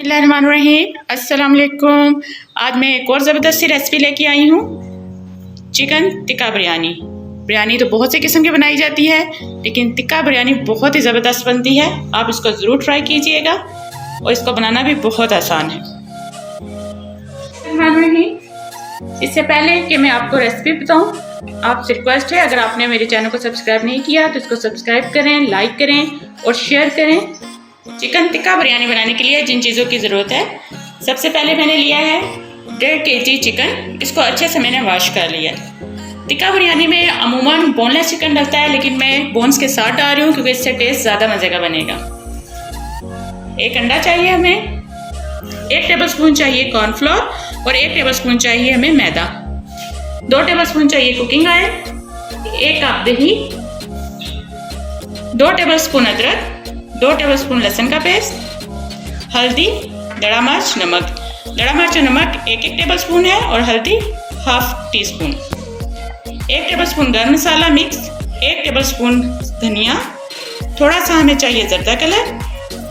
बिस्मिल्लाहिर्रहमानिर्रहीम, अस्सलाम वालेकुम। आज मैं एक और ज़बरदस्त सी रेसिपी लेके आई हूँ, चिकन टिक्का बिरयानी। बिरयानी तो बहुत से किस्म की बनाई जाती है, लेकिन टिक्का बिरयानी बहुत ही ज़बरदस्त बनती है। आप इसको ज़रूर ट्राई कीजिएगा और इसको बनाना भी बहुत आसान है। इससे पहले कि मैं आपको रेसिपी बताऊँ, आपसे रिक्वेस्ट है, अगर आपने मेरे चैनल को सब्सक्राइब नहीं किया तो इसको सब्सक्राइब करें, लाइक करें और शेयर करें। चिकन टिक्का बिरयानी बनाने के लिए जिन चीज़ों की ज़रूरत है, सबसे पहले मैंने लिया है 1.5 kg चिकन। इसको अच्छे से मैंने वॉश कर लिया। टिक्का बिरयानी में अमूमन बोनलेस चिकन डलता है, लेकिन मैं बोन्स के साथ डाल रही हूँ क्योंकि इससे टेस्ट ज़्यादा मज़े का बनेगा। 1 अंडा चाहिए हमें, 1 टेबलस्पून चाहिए कॉर्नफ्लोर और 1 टेबलस्पून चाहिए हमें मैदा, 2 टेबलस्पून चाहिए कुकिंग ऑयल, 1 कप दही, 2 टेबलस्पून अदरक, 2 टेबलस्पून लहसुन का पेस्ट, हल्दी, दड़ा मिर्च, नमक। दड़ा मिर्च और नमक 1-1 टेबलस्पून है और हल्दी 1/2 टीस्पून। 1 टेबलस्पून गर्म मसाला मिक्स, 1 टेबलस्पून धनिया, थोड़ा सा हमें चाहिए जर्दा कलर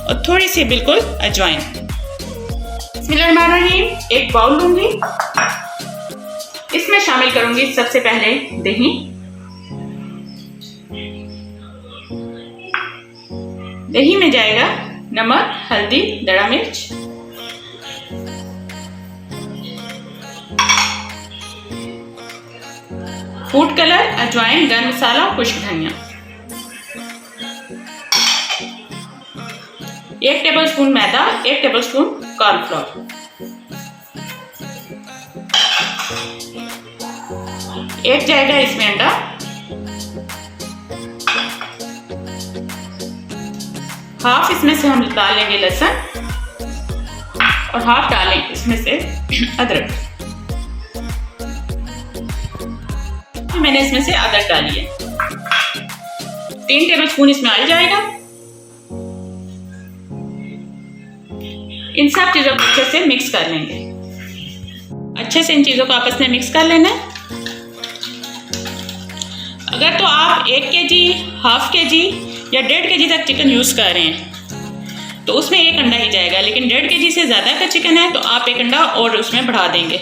और थोड़ी सी बिल्कुल अजवाइन। बिस्मिल्लाहिर्रहमानिर्रहीम, एक बाउल लूंगी, इसमें शामिल करूंगी सबसे पहले दही। दही में जाएगा नमक, हल्दी, दड़ा मिर्च, फूड कलर, अजवाइन, गरम मसाला, खुश्क धनिया। 1 टेबलस्पून मैदा, 1 टेबलस्पून कॉर्नफ्लोर, 1 जाएगा इसमें अंडा, हाफ इसमें से हम डालेंगे लहसुन और हाफ डालें इसमें से अदरक। मैंने इसमें से अदरक डाली है। 3 टेबलस्पून इसमें ऑयल जाएगा। इन सब चीजों को अच्छे से मिक्स कर लेंगे। अच्छे से इन चीजों को आपस में मिक्स कर लेना है। अगर तो आप 1 kg, हाफ kg या 1.5 kg तक चिकन यूज़ कर रहे हैं तो उसमें 1 अंडा ही जाएगा, लेकिन 1.5 kg से ज़्यादा का चिकन है तो आप 1 अंडा और उसमें बढ़ा देंगे।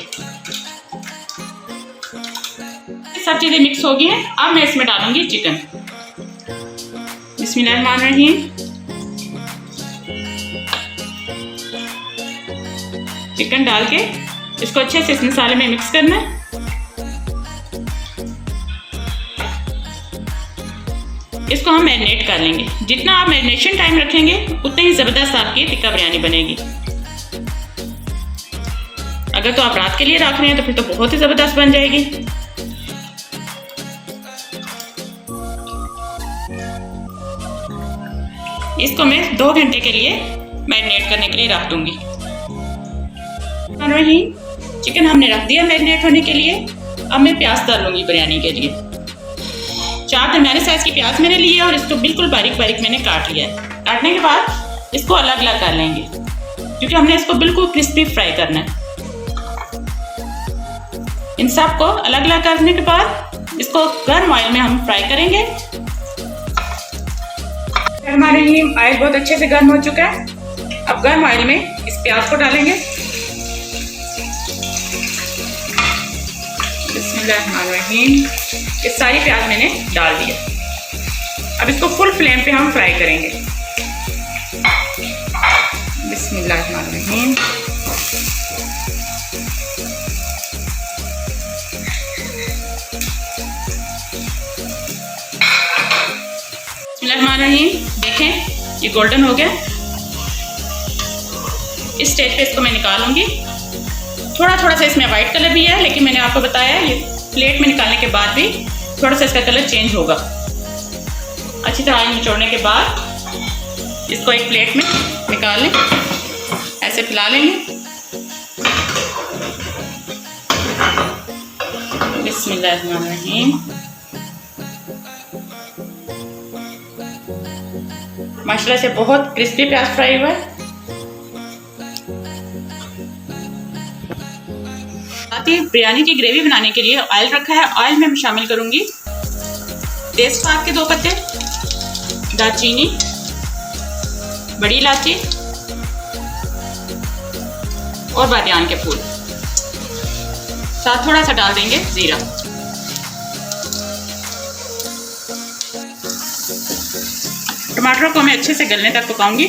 सब चीज़ें मिक्स हो गई हैं। अब मैं इसमें डालूंगी चिकन। बिस्मिल्लाहिर्रहमानिर्रहीम, चिकन डाल के इसको अच्छे से इस मसाले में मिक्स करना है। इसको हम मैरिनेट कर लेंगे। जितना आप मैरिनेशन टाइम रखेंगे उतनी ही ज़बरदस्त आपकी टिक्का बिरयानी बनेगी। अगर तो आप रात के लिए रख रहे हैं तो फिर तो बहुत ही ज़बरदस्त बन जाएगी। इसको मैं 2 घंटे के लिए मैरिनेट करने के लिए रख दूंगी। चिकन हमने रख दिया मैरिनेट होने के लिए। अब मैं प्याज डाल लूंगी बिरयानी के लिए। 4 दरमियाने साइज की प्याज मैंने ली है और इसको बिल्कुल बारीक बारीक मैंने काट लिया है। काटने के बाद इसको अलग अलग कर लेंगे क्योंकि हमने इसको बिल्कुल क्रिस्पी फ्राई करना है। इन सब को अलग अलग करने के बाद इसको गर्म ऑयल में हम फ्राई करेंगे। हमारे ये ऑयल बहुत अच्छे से गर्म हो चुका है। अब गर्म ऑयल में इस प्याज को डालेंगे। बिस्मिल्लाहिर्रहमानिर्रहीम, ये सारी प्याज मैंने डाल दिया। अब इसको फुल फ्लेम पे हम फ्राई करेंगे। बिस्मिल्लाहिर्रहमानिर्रहीम, बिस्मिल्लाहिर्रहमानिर्रहीम, देखें ये गोल्डन हो गया। इस स्टेज पे इसको मैं निकालूंगी। थोड़ा थोड़ा सा इसमें वाइट कलर भी है, लेकिन मैंने आपको बताया ये प्लेट में निकालने के बाद भी थोड़ा सा इसका कलर चेंज होगा। अच्छी तरह निचोड़ने के बाद इसको एक प्लेट में निकाल लें, ऐसे फैला लेंगे। बिस्मिल्लाहिर्रहमानिर्रहीम, माशाल्लाह से बहुत क्रिस्पी प्याज फ्राई हुआ है। बिरयानी की ग्रेवी बनाने के लिए ऑयल रखा है। ऑयल में मैं शामिल करूंगी तेजपात के 2 पत्ते, दालचीनी, बड़ी इलायची, और बादियान के फूल, साथ थोड़ा सा डाल देंगे ज़ीरा। टमाटर को मैं अच्छे से गलने तक पकाऊंगी।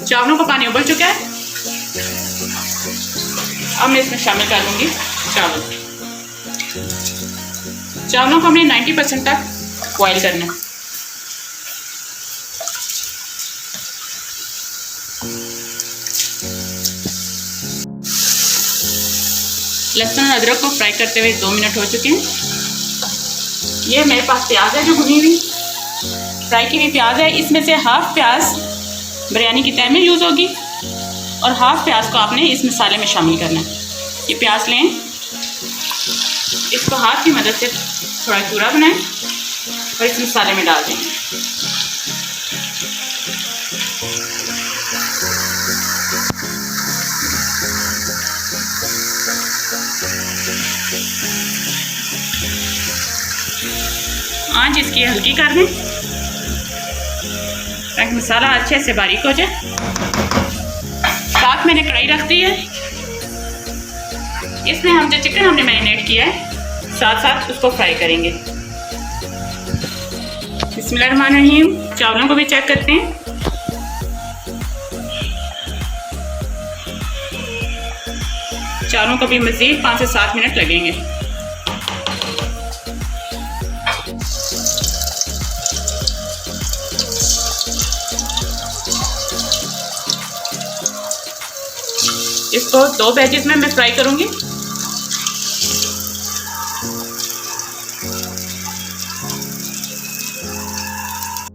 चावलों का पानी उबल चुका है, अब मैं इसमें शामिल कर लूँगी चावलों को हमें 90% तक बॉयल करना है। लहसुन और अदरक को फ्राई करते हुए 2 मिनट हो चुके हैं। ये मेरे पास प्याज है जो भुनी हुई फ्राई की हुई प्याज है। इसमें से हाफ प्याज बिरयानी की तय में यूज़ होगी और हाफ प्याज को आपने इस मसाले में शामिल करना है। ये प्याज लें, इसको हाथ की मदद से थोड़ा चूरा बनाएं और इस मसाले में डाल दें। आंच इसकी हल्की कर दें ताकि मसाला अच्छे से बारीक हो जाए। साथ मैंने कढ़ाई रख दी है, इसमें हम जो चिकन हमने मैरिनेट किया है साथ साथ उसको फ्राई करेंगे। बिस्मिल्लाहिर्रहमानिर्रहीम। चावलों को भी चेक करते हैं। चावलों को भी मज़ीद 5 से 7 मिनट लगेंगे। इसको 2 बैचेस में मैं फ्राई करूंगी।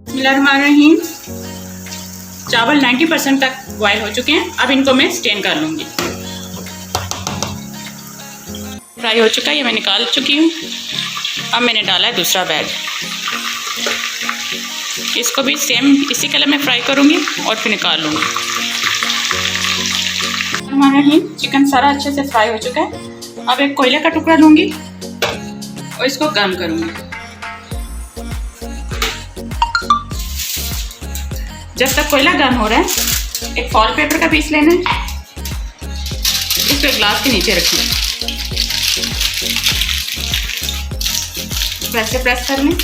बिस्मिल्लाहिर्रहमानिर्रहीम। चावल 90% तक बॉयल हो चुके हैं, अब इनको मैं स्टेन कर लूंगी। फ्राई हो चुका है, ये मैं निकाल चुकी हूँ। अब मैंने डाला है दूसरा बैच, इसको भी सेम इसी कलर में फ्राई करूंगी और फिर निकाल लूँगी। चिकन सारा अच्छे से फ्राई हो चुका है। अब एक कोयले का टुकड़ा लूंगी और इसको गर्म करूंगी। जब तक कोयला गर्म हो रहा है, एक फॉल पेपर का पीस लेना है, इसको एक ग्लास के नीचे रखना है, वैसे प्रेस कर लें।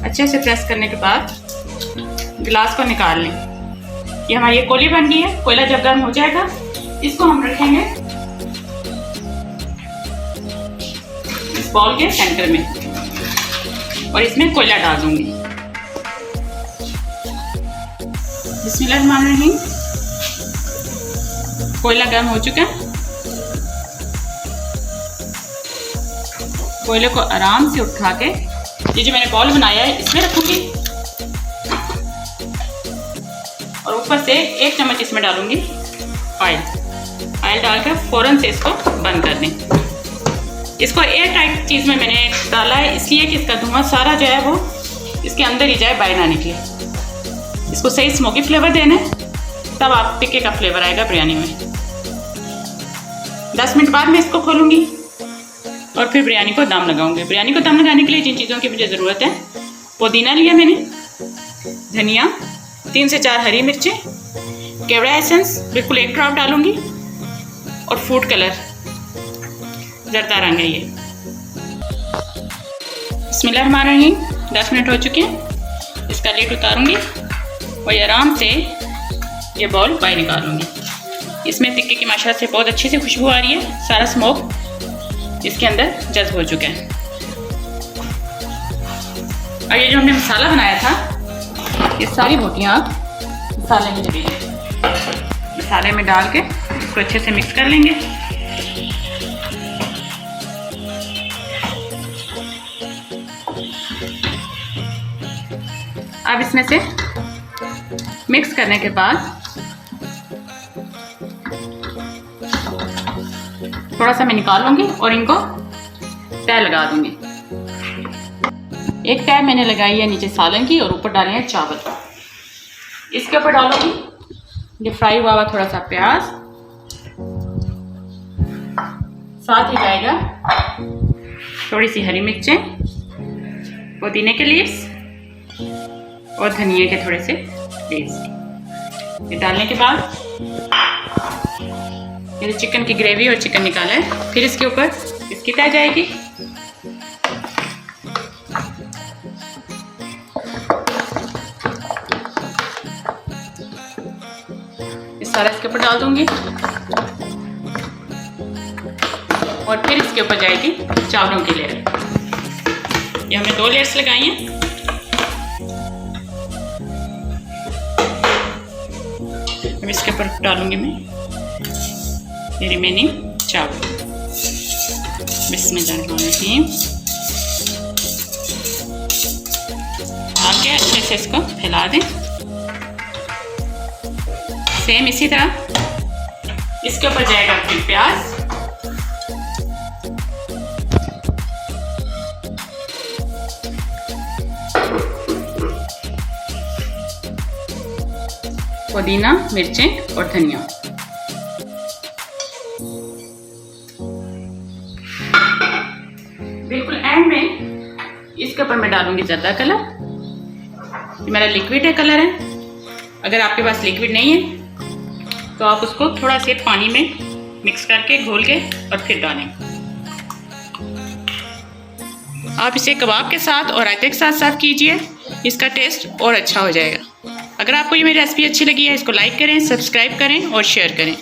अच्छे से प्रेस करने के बाद गिलास को निकाल लें। ये हमारी ये कोली बन गई है। कोयला जब गर्म हो जाएगा, इसको हम रखेंगे इस बॉल के सेंटर में और इसमें कोयला डाल दूंगी। बिस्मिल्लाहिर्रहमानिर्रहीम। कोयला गर्म हो चुका है। कोयले को आराम से उठा के ये जो मैंने बॉल बनाया है इसमें रखूंगी और ऊपर से 1 चम्मच इसमें डालूंगी ऑयल डालकर फ़ौरन से इसको बंद कर दें। इसको एयर टाइट चीज़ में मैंने डाला है इसलिए कि इसका धुआं सारा जो है वो इसके अंदर ही जाए, बाहर ना निकले। इसको सही स्मोकी फ्लेवर देना है, तब आप टिक्के का फ्लेवर आएगा बिरयानी में। 10 मिनट बाद मैं इसको खोलूँगी और फिर बिरयानी को दम लगाऊंगी। बिरयानी को दम लगाने के लिए जिन चीज़ों की मुझे ज़रूरत है, पुदीना लिया मैंने, धनिया, 3 से 4 हरी मिर्चें, केवड़ा एसेंस बिल्कुल 1 ड्रॉप डालूंगी और फूड कलर जर्दा रंग है ये। बिस्मिल्लाहिर्रहमानिर्रहीम। 10 मिनट हो चुके हैं, इसका लीड उतारूंगी और आराम से ये बॉल बाहर निकालूंगी। इसमें टिक्के की माशाल्लाह से बहुत अच्छी सी खुशबू आ रही है, सारा स्मोक इसके अंदर जज्ब हो चुका है। और ये जो हमने मसाला बनाया था, ये सारी बोटियाँ मसाले में डलेंगी। मसाले में डाल के इसको अच्छे से मिक्स कर लेंगे। अब इसमें से मिक्स करने के बाद थोड़ा सा मैं निकाल लूँगी और इनको तय लगा दूँगी। एक तय मैंने लगाई है नीचे सालन की और ऊपर डाले हैं चावल। इसके ऊपर डालूँगी ये फ्राई हुआ थोड़ा सा प्याज, साथ ही जाएगा थोड़ी सी हरी मिर्चें पुदीने के लीव्स और धनिया के थोड़े से लीव्स। ये डालने के बाद ये चिकन की ग्रेवी और चिकन निकाला है, फिर इसके ऊपर इसकी तह जाएगी। इस सारा इसके ऊपर डाल दूंगी और फिर इसके ऊपर जाएगी चावलों की लेयर। ये हमने 2 लेयर्स लगाई हैं। अब इसके ऊपर डालूंगी मैं ये रिमेनिंग चावल। बिस्मिल्लाहिर्रहमानिर्रहीम। डाल के अच्छे से इसको फैला दें। सेम इसी तरह इसके ऊपर जाएगा फिर प्याज, पुदीना, मिर्चें और धनिया। बिल्कुल एंड में इसके ऊपर मैं डालूंगी ज़र्दा कलर। ये मेरा लिक्विड है कलर है। अगर आपके पास लिक्विड नहीं है तो आप उसको थोड़ा से पानी में मिक्स करके घोल के और फिर डालें। आप इसे कबाब के साथ और रायते के साथ सर्व कीजिए, इसका टेस्ट और अच्छा हो जाएगा। अगर आपको ये मेरी रेसिपी अच्छी लगी है, इसको लाइक करें, सब्सक्राइब करें और शेयर करें।